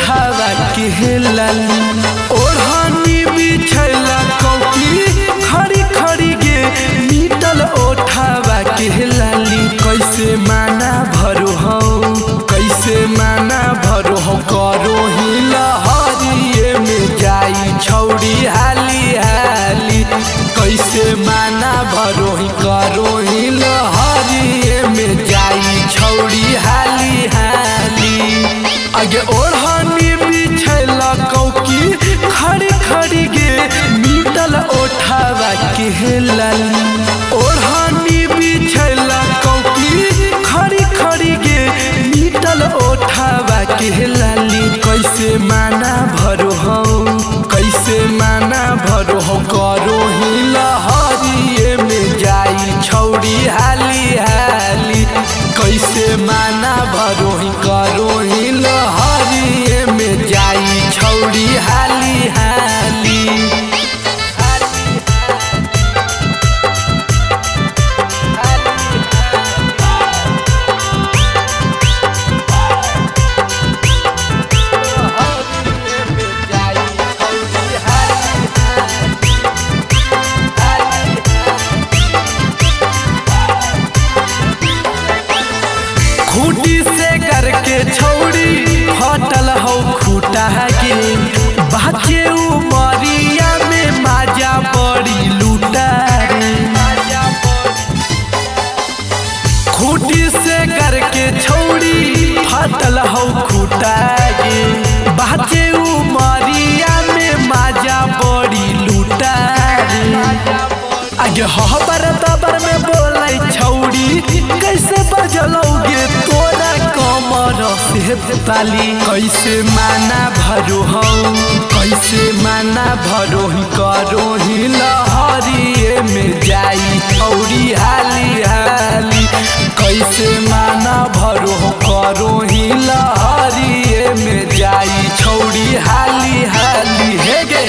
ओढ़ावा के लाली ओढ़नी बिछला कौकी खड़ी खड़ी गे मीटल ओढ़ावा के लाली कैसे माना भरो हो कैसे माना भरो हो करो ही लहरिए में जाई छौड़ी हाली हाली कैसे माना भरो ही करो ही लहरिए में जाई छौड़ी हाली हाली आगे ओढ़नी बिछला कौकी खड़ी खड़ी गे मीटल ओढ़ावा के लाली ओढ़नी बिछला कौकी खड़ी खड़ी गे मीटल ओढ़ावा के लाली कैसे माना भरो हो कैसे माना भरो हो करो ही लहरिए में जाई छौड़ी हाली हाली कैसे माना भरो ही करो ही लहरिए में जाई छौड़ी हाली हाली खूटी से करके छौड़ी हटल हो खूटा के बाचे उमरिया में माजा बड़ी लूटा रे खूटी से करके छौड़ी हटल हो खूटा के बाचे उमरिया में माजा बड़ी लूटा रे आगे हबर तबर में बोले छौड़ी कैसे बजलोगे तोरा कमर से ताली कैसे माना भरो हो कैसे माना भरो ही करो ही लहरिए में जाई छौड़ी हाली हाली कैसे माना भरो हो करो ही लहरिए में जाई छौड़ी हाली हाली हे गे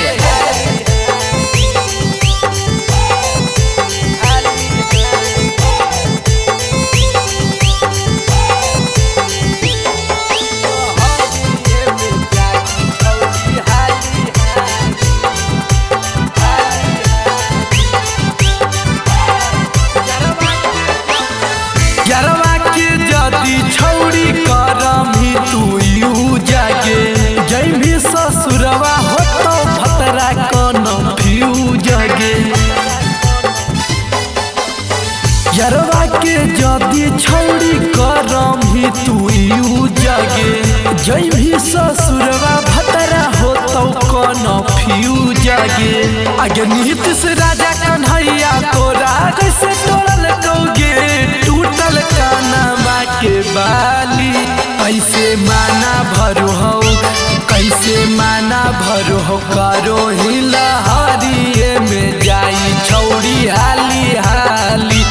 यारवा के जदी छौड़ी करम ही तू यू जागे जै भी ससुरवा होतो भतरा कन फ्यू जगे यारवा के जदी छौड़ी करम ही तू यू जागे जै भी ससुरवा भतरा होतो कन फ्यू जगे आगे निहित से राजा कन्हैया तोरा कैसे तोड़ल कौगे टूटल कानमा के बाली कैसे माना भरो हो कैसे माना भरो हो करो ही लहरिए में जाई छौड़ी हाली हाली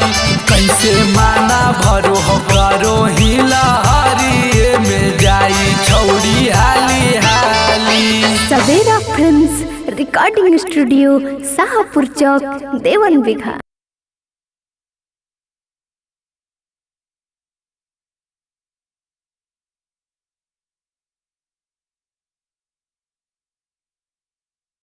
कैसे माना भरो हो करो ही लहरिए में जाई छौड़ी हाली हाली। सवेरा फिल्म्स रिकॉर्डिंग स्टूडियो शाहपुर चौक देवन बिघा।